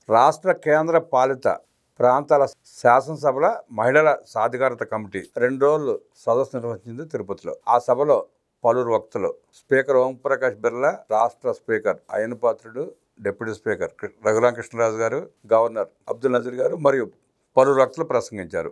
రాష్ట్ర కేంద్ర పాలిత ప్రాంతాల శాసనసభల మహిళల సాధికారత కమిటీ 2 రోజులు సదస్సు నిర్వహించింది తిరుపతిలో. ఆ సభలో పలువురు వక్తలు, స్పీకర్ ఓంప్రకాష్ బిర్లా, రాష్ట్ర speaker Ayyanna Patrudu, deputy speaker Raghuramakrishnaraju గారు, గవర్నర్ అబ్దుల్ నజీర్ గారు మరియు పలువురు వక్తలు ప్రసంగించారు.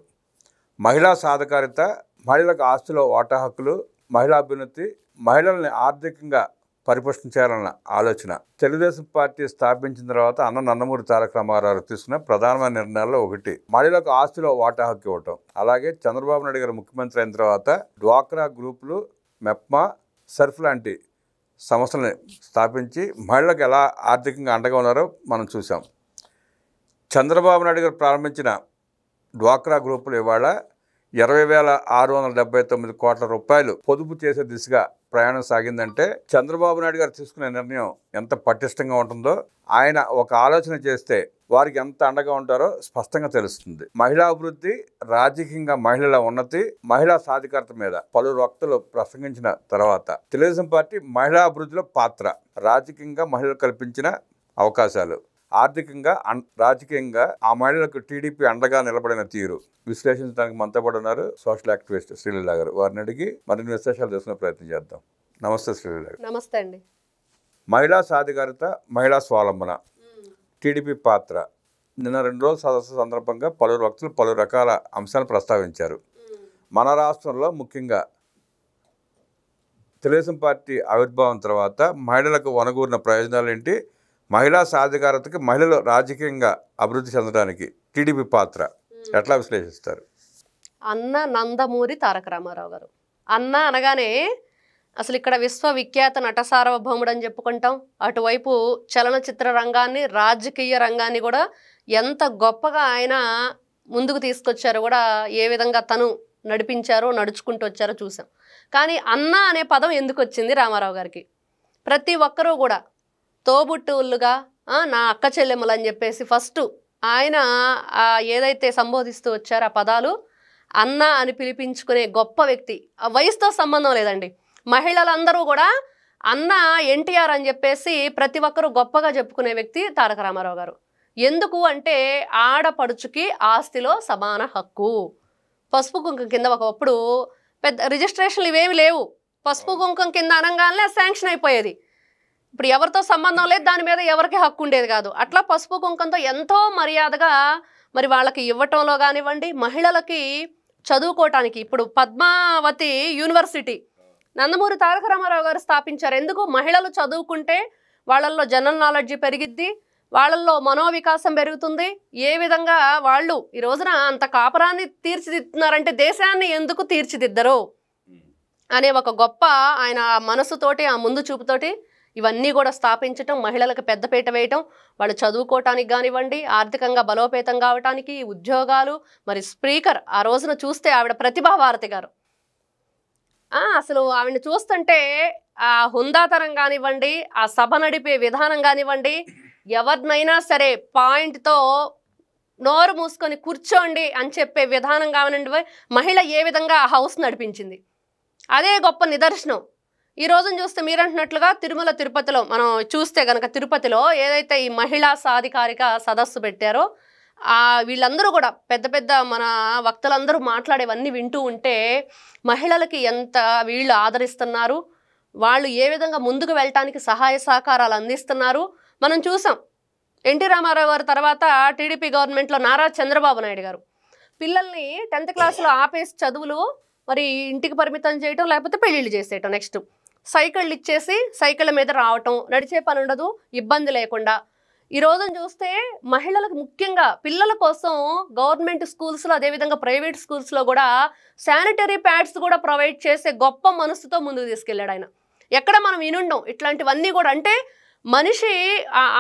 మహిళా సాధికారత, మహిళలకు ఆస్తిలో వాటా హక్కులు, మహిళా అభ్యున్నతి, మహిళల్ని ఆర్థికంగా పరిపుష్టించాలన్న ఆలోచన తెలుగుదేశం పార్టీ స్థాపించిన తర్వాత అన్న నందమూరి తారక రామారావు తీసుకున్న ప్రధానమైన నిర్ణయాల్లో ఒకటి మహిళలకు ఆస్తిలో వాటా హక్కు ఇవ్వటం. అలాగే చంద్రబాబు నాయుడు గారు ముఖ్యమంత్రి అయిన తర్వాత డ్వాక్రా గ్రూపులు, మెప్మా, సర్ఫ్ లాంటి సంస్థలని స్థాపించి మహిళలకు ఎలా ఆర్థికంగా అండగా ఉన్నారో మనం చూసాం. చంద్రబాబు నాయుడు గారు ప్రారంభించిన డ్వాక్రా గ్రూపులు ఇవాళ 20,679 కోట్ల రూపాయలు పొదుపు చేసే దిశగా ప్రయాణం సాగిందంటే చంద్రబాబు నాయుడు గారు తీసుకునే నిర్ణయం ఎంత పటిష్టంగా ఉంటుందో, ఆయన ఒక ఆలోచన చేస్తే వారికి ఎంత అండగా ఉంటారో స్పష్టంగా తెలుస్తుంది. మహిళా అభివృద్ధి, రాజకీయంగా మహిళల ఉన్నతి, మహిళా సాధికారత మీద పలువురు వక్తలు ప్రసంగించిన తర్వాత తెలుగుదేశం పార్టీ మహిళా అభివృద్ధిలో పాత్ర, రాజకీయంగా మహిళలు కల్పించిన అవకాశాలు, ఆర్థికంగా రాజకీయంగా ఆ మహిళలకు టీడీపీ అండగా నిలబడిన తీరు విశ్లేషించడానికి మనతో పాటు ఉన్నారు సోషల్ యాక్టివిస్ట్ శ్రీలీల గారు. వారిని అడిగి మరిన్ని విశేషాలు తెలుసుకునే ప్రయత్నం చేద్దాం. నమస్తే శ్రీలీల గారు. నమస్తే అండి. మహిళా సాధికారత, మహిళా స్వావలంబన, టీడీపీ పాత్ర. నిన్న 2 రోజుల సదస్సు సందర్భంగా పలువురు వక్తులు పలు రకాల అంశాలు ప్రస్తావించారు. మన రాష్ట్రంలో ముఖ్యంగా తెలుగుదేశం పార్టీ ఆవిర్భావం తర్వాత మహిళలకు వనగూరిన ప్రయోజనాలు ఏంటి, మహిళా సాధికారతకి, మహిళలు రాజకీయంగా అభివృద్ధి చెందడానికి టీడీపీ పాత్ర ఎట్లా విశ్లేషిస్తారు? అన్న నందమూరి తారక రామారావు గారు. అన్న అనగానే అసలు ఇక్కడ విశ్వవిఖ్యాత నట సార్వభౌముడు అని చెప్పుకుంటాం. అటువైపు చలనచిత్ర రంగాన్ని, రాజకీయ రంగాన్ని కూడా ఎంత గొప్పగా ఆయన ముందుకు తీసుకొచ్చారో కూడా, ఏ విధంగా తను నడిపించారో, నడుచుకుంటూ వచ్చారో చూసాం. కానీ అన్న అనే పదం ఎందుకు వచ్చింది రామారావు గారికి? ప్రతి ఒక్కరూ కూడా తోబుట్టువులుగా నా అక్క చెల్లెమ్మలు అని చెప్పేసి ఫస్ట్ ఆయన ఏదైతే సంబోధిస్తూ వచ్చారో ఆ పదాలు అన్న అని పిలిపించుకునే గొప్ప వ్యక్తి. ఆ వయసుతో సంబంధం లేదండి. మహిళలందరూ కూడా అన్న ఎన్టీఆర్ అని చెప్పేసి ప్రతి ఒక్కరూ గొప్పగా చెప్పుకునే వ్యక్తి తారక రామారావు గారు. ఎందుకు అంటే ఆడపడుచుకి ఆస్తిలో సమాన హక్కు. పసుపు కుంకుమ కింద ఒకప్పుడు పెద్ద రిజిస్ట్రేషన్లు ఇవేమి లేవు. పసుపు కుంకుమ కింద అనగానే శాంక్షన్ అయిపోయేది. ఇప్పుడు ఎవరితో సంబంధం లేదు, దాని మీద ఎవరికి హక్కు ఉండేది కాదు. అట్లా పసుపు కుంకంతో ఎంతో మర్యాదగా మరి వాళ్ళకి ఇవ్వటంలో కానివ్వండి, మహిళలకి చదువుకోవటానికి ఇప్పుడు పద్మావతి యూనివర్సిటీ నందమూరి తారక రామారావు గారు స్థాపించారు. ఎందుకు? మహిళలు చదువుకుంటే వాళ్ళల్లో జనరల్ నాలెడ్జ్ పెరిగిద్ది, వాళ్ళల్లో మనోవికాసం పెరుగుతుంది. ఏ విధంగా వాళ్ళు ఈ రోజున అంత కాపురాన్ని తీర్చిదిద్దుతున్నారంటే దేశాన్ని ఎందుకు తీర్చిదిద్దరు అనే ఒక గొప్ప ఆయన మనసుతోటి, ఆ ముందు చూపుతోటి ఇవన్నీ కూడా స్థాపించటం, మహిళలకు పెద్దపీట వేయటం, వాళ్ళు చదువుకోవటానికి కానివ్వండి, ఆర్థికంగా బలోపేతం కావటానికి, ఉద్యోగాలు. మరి స్పీకర్ ఆ రోజున చూస్తే ఆవిడ ప్రతిభాభారతి గారు, అసలు ఆవిడని చూస్తుంటే ఆ హుందాతనం కానివ్వండి, ఆ సభ నడిపే విధానం కానివ్వండి, ఎవరినైనా సరే పాయింట్తో నోరు మూసుకొని కూర్చోండి అని చెప్పే విధానం కానివ్వండి, మహిళ ఏ విధంగా ఆ హౌస్ నడిపించింది అదే గొప్ప నిదర్శనం. ఈ రోజున చూస్తే మీరంటున్నట్లుగా తిరుమల తిరుపతిలో మనం చూస్తే కనుక తిరుపతిలో ఏదైతే ఈ మహిళా సాధికారిక సదస్సు పెట్టారో వీళ్ళందరూ కూడా పెద్ద పెద్ద మన వక్తలందరూ మాట్లాడేవన్నీ వింటూ ఉంటే మహిళలకి ఎంత వీళ్ళు ఆదరిస్తున్నారు, వాళ్ళు ఏ విధంగా ముందుకు వెళ్ళటానికి సహాయ సహకారాలు అందిస్తున్నారు మనం చూసాం. ఎన్టీ రామారావు గారు తర్వాత టీడీపీ గవర్నమెంట్లో నారా చంద్రబాబు నాయుడు గారు పిల్లల్ని 10th క్లాస్లో ఆపేసి చదువులు మరి ఇంటికి పరిమితం చేయటం, లేకపోతే పెళ్ళిళ్ళు చేసేయటం, నెక్స్ట్ సైకిళ్ళు ఇచ్చేసి సైకిళ్ళ మీద రావటం, నడిచే పని ఉండదు, ఇబ్బంది లేకుండా. ఈ రోజున చూస్తే మహిళలకు ముఖ్యంగా పిల్లల కోసం గవర్నమెంట్ స్కూల్స్లో, అదేవిధంగా ప్రైవేట్ స్కూల్స్లో కూడా శానిటరీ ప్యాడ్స్ కూడా ప్రొవైడ్ చేసే గొప్ప మనసుతో ముందుకు తీసుకెళ్ళాడు ఆయన. ఎక్కడ మనం వినుండం ఇట్లాంటివన్నీ కూడా. అంటే మనిషి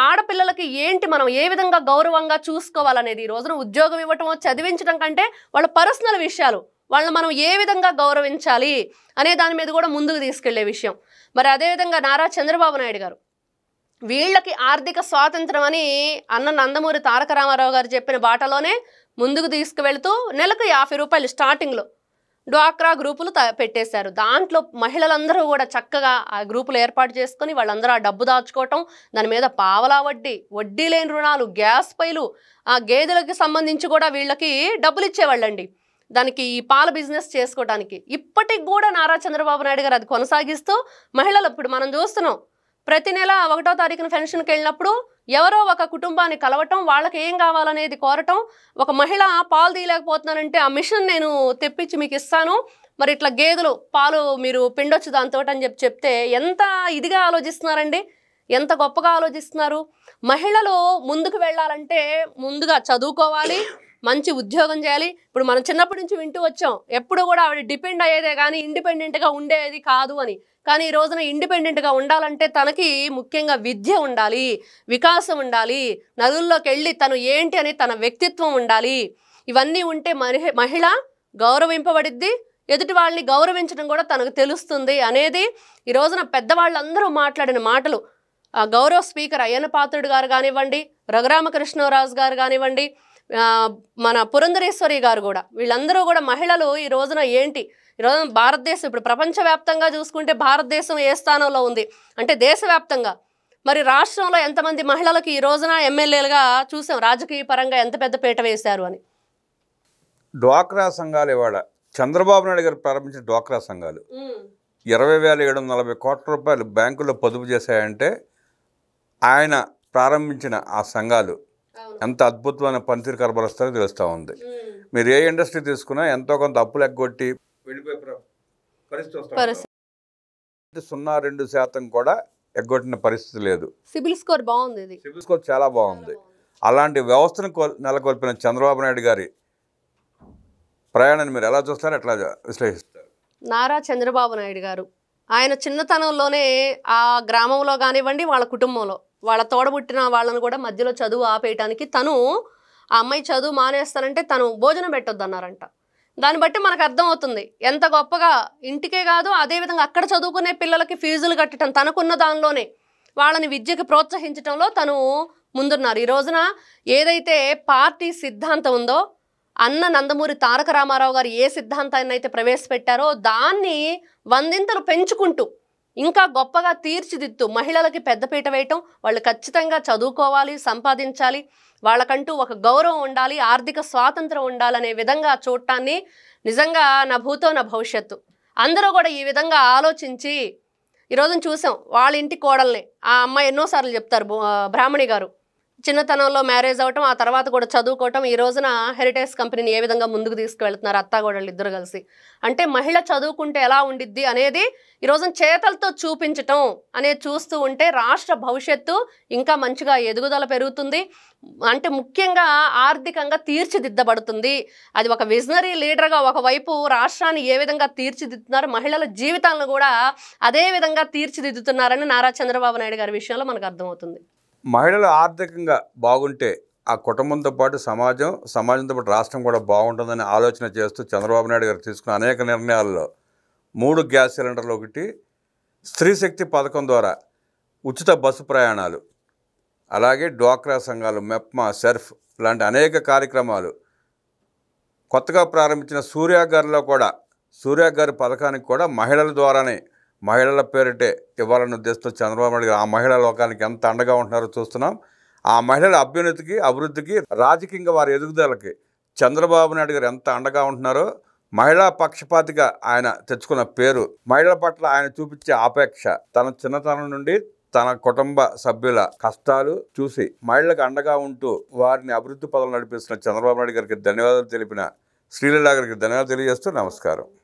ఆడపిల్లలకి ఏంటి, మనం ఏ విధంగా గౌరవంగా చూసుకోవాలనేది, ఈ రోజున ఉద్యోగం ఇవ్వటం, చదివించడం కంటే వాళ్ళ పర్సనల్ విషయాలు, వాళ్ళని మనం ఏ విధంగా గౌరవించాలి అనే దాని మీద కూడా ముందుకు తీసుకెళ్లే విషయం. మరి అదేవిధంగా నారా చంద్రబాబు నాయుడు గారు వీళ్ళకి ఆర్థిక స్వాతంత్రం అని అన్న నందమూరి తారక రామారావు గారు చెప్పిన బాటలోనే ముందుకు తీసుకువెళ్తూ నెలకు 50 రూపాయలు స్టార్టింగ్లో డ్వాక్రా గ్రూపులు పెట్టేశారు. దాంట్లో మహిళలందరూ కూడా చక్కగా ఆ గ్రూపులు ఏర్పాటు చేసుకొని వాళ్ళందరూ ఆ డబ్బు దాచుకోవటం, దాని మీద పావలా వడ్డీ, వడ్డీ లేని రుణాలు, గ్యాస్ పైలు, ఆ గేదెలకి సంబంధించి కూడా వీళ్ళకి డబ్బులు ఇచ్చేవాళ్ళండి దానికి, ఈ పాల బిజినెస్ చేసుకోవడానికి. ఇప్పటికి కూడా నారా చంద్రబాబు నాయుడు గారు అది కొనసాగిస్తూ మహిళలు ఇప్పుడు మనం చూస్తున్నాం, ప్రతి నెల 1వ తారీఖున పెన్షన్కి వెళ్ళినప్పుడు ఎవరో ఒక కుటుంబాన్ని కలవటం, వాళ్ళకి ఏం కావాలనేది కోరటం. ఒక మహిళ పాలు తీయలేకపోతున్నానంటే ఆ మిషన్ నేను తెప్పించి మీకు ఇస్తాను, మరి ఇట్లా గేదెలు పాలు మీరు పిండొచ్చు దాంతో అని చెప్తే ఎంత ఇదిగా ఆలోచిస్తున్నారండి, ఎంత గొప్పగా ఆలోచిస్తున్నారు. మహిళలు ముందుకు వెళ్ళాలంటే ముందుగా చదువుకోవాలి, మంచి ఉద్యోగం చేయాలి. ఇప్పుడు మనం చిన్నప్పటి నుంచి వింటూ వచ్చాం, ఎప్పుడు కూడా ఆవిడ డిపెండ్ అయ్యేదే కానీ ఇండిపెండెంట్గా ఉండేది కాదు అని. కానీ ఈ రోజున ఇండిపెండెంట్గా ఉండాలంటే తనకి ముఖ్యంగా విద్య ఉండాలి, వికాసం ఉండాలి, నదుల్లోకి వెళ్ళి తను ఏంటి అని తన వ్యక్తిత్వం ఉండాలి. ఇవన్నీ ఉంటే మహిళ గౌరవింపబడిద్ది, ఎదుటి వాళ్ళని గౌరవించడం కూడా తనకు తెలుస్తుంది అనేది ఈ రోజున పెద్దవాళ్ళందరూ మాట్లాడిన మాటలు. గౌరవ స్పీకర్ అయ్యన్న పాత్రుడు గారు కానివ్వండి, రఘురామకృష్ణరాజు గారు కానివ్వండి, మన పురంధరేశ్వరి గారు కూడా, వీళ్ళందరూ కూడా మహిళలు ఈ రోజున ఏంటి, ఈ రోజున భారతదేశం ఇప్పుడు ప్రపంచవ్యాప్తంగా చూసుకుంటే భారతదేశం ఏ స్థానంలో ఉంది అంటే దేశవ్యాప్తంగా, మరి రాష్ట్రంలో ఎంతమంది మహిళలకు ఈ రోజున ఎమ్మెల్యేలుగా చూసాం, రాజకీయ పరంగా ఎంత పెద్ద పీట వేశారు అని. డ్వాక్రా సంఘాలు ఇవాళ చంద్రబాబు నాయుడు గారు ప్రారంభించిన డ్వాక్రా సంఘాలు 20,740 కోట్ల రూపాయలు బ్యాంకుల్లో పొదుపు చేశాయంటే ఆయన ప్రారంభించిన ఆ సంఘాలు ఎంత అద్భుతమైన పనితీరు కనబరుస్తారో తెలుస్తూ ఉంది. మీరు ఏ ఇండస్ట్రీ తీసుకున్నా ఎంతో కొంత అప్పులు ఎగ్గొట్టి వెళ్ళిపోయే పరిస్థితి వస్తుంది. 0.2% కూడా ఎగ్గొట్టిన పరిస్థితి లేదు. సిబిల్ స్కోర్ బాగుంది, సిబిల్ స్కోర్ చాలా బాగుంది. అలాంటి వ్యవస్థను నెలకొల్పిన చంద్రబాబు నాయుడు గారి ప్రయాణాన్ని మీరు ఎలా చూస్తారు, ఎట్లా విశ్లేషిస్తారు? నారా చంద్రబాబు నాయుడు గారు ఆయన చిన్నతనంలోనే ఆ గ్రామంలో కానివ్వండి, వాళ్ళ కుటుంబంలో వాళ్ళ తోడబుట్టిన వాళ్ళను కూడా మధ్యలో చదువు ఆపేయటానికి తను, ఆ అమ్మాయి చదువు మానేస్తానంటే తను భోజనం పెట్టొద్దు అన్నారంట. దాన్ని బట్టి మనకు అర్థమవుతుంది ఎంత గొప్పగా, ఇంటికే కాదు అదేవిధంగా అక్కడ చదువుకునే పిల్లలకి ఫీజులు కట్టడం, తనకున్న దానిలోనే వాళ్ళని విద్యకు ప్రోత్సహించడంలో తను ముందున్నారు. ఈ రోజున ఏదైతే పార్టీ సిద్ధాంతం ఉందో, అన్న నందమూరి తారక రామారావు గారు ఏ సిద్ధాంతాన్ని అయితే ప్రవేశపెట్టారో దాన్ని 100 పెంచుకుంటూ ఇంకా గొప్పగా తీర్చిదిద్దు మహిళలకి పెద్దపీట వేయటం, వాళ్ళు ఖచ్చితంగా చదువుకోవాలి, సంపాదించాలి, వాళ్ళకంటూ ఒక గౌరవం ఉండాలి, ఆర్థిక స్వాతంత్రం ఉండాలనే విధంగా చూడటాన్ని నిజంగా నా భూతో నా భవిష్యత్తు అందరూ కూడా ఈ విధంగా ఆలోచించి ఈరోజు చూసాం. వాళ్ళ ఇంటి కోడల్ని ఆ అమ్మాయి ఎన్నోసార్లు చెప్తారు, బ్రాహ్మణి గారు చిన్నతనంలో మ్యారేజ్ అవ్వటం, ఆ తర్వాత కూడా చదువుకోవటం, ఈ రోజున హెరిటేజ్ కంపెనీని ఏ విధంగా ముందుకు తీసుకువెళ్తున్నారు అత్తాగోడళ్ళు ఇద్దరు కలిసి. అంటే మహిళ చదువుకుంటే ఎలా ఉండిద్ది అనేది ఈ రోజున చేతలతో చూపించటం అనేది చూస్తూ ఉంటే రాష్ట్ర భవిష్యత్తు ఇంకా మంచిగా ఎదుగుదల పెరుగుతుంది. అంటే ముఖ్యంగా ఆర్థికంగా తీర్చిదిద్దబడుతుంది. అది ఒక విజనరీ లీడర్గా ఒకవైపు రాష్ట్రాన్ని ఏ విధంగా తీర్చిదిద్దుతున్నారు, మహిళల జీవితాలను కూడా అదే విధంగా తీర్చిదిద్దుతున్నారని నారా చంద్రబాబు నాయుడు గారి విషయంలో మనకు అర్థమవుతుంది. మహిళలు ఆర్థికంగా బాగుంటే ఆ కుటుంబంతో పాటు సమాజంతో పాటు రాష్ట్రం కూడా బాగుంటుందని ఆలోచన చేస్తూ చంద్రబాబు నాయుడు గారు తీసుకున్న అనేక నిర్ణయాల్లో 3 గ్యాస్ సిలిండర్లు, 1 స్త్రీ శక్తి పథకం ద్వారా ఉచిత బస్సు ప్రయాణాలు, అలాగే డ్వాక్రా సంఘాలు, మెప్మా, సెర్ఫ్ లాంటి అనేక కార్యక్రమాలు, కొత్తగా ప్రారంభించిన సూర్య గారి పథకానికి కూడా మహిళల ద్వారానే, మహిళల పేరిటే ఇవ్వాలన్న ఉద్దేశంతో చంద్రబాబు నాయుడు గారు ఆ మహిళా లోకానికి ఎంత అండగా ఉంటున్నారో చూస్తున్నాం. ఆ మహిళల అభ్యున్నతికి, అభివృద్ధికి, రాజకీయంగా వారి ఎదుగుదలకి చంద్రబాబు నాయుడు గారు ఎంత అండగా ఉంటున్నారో, మహిళా పక్షపాతిగా ఆయన తెచ్చుకున్న పేరు, మహిళల పట్ల ఆయన చూపించే ఆపేక్ష, తన చిన్నతనం నుండి తన కుటుంబ సభ్యుల కష్టాలు చూసి మహిళలకు అండగా ఉంటూ వారిని అభివృద్ధి పదవులు నడిపిస్తున్న చంద్రబాబు నాయుడు గారికి ధన్యవాదాలు తెలిపిన శ్రీలీల గారికి ధన్యవాదాలు తెలియజేస్తూ నమస్కారం.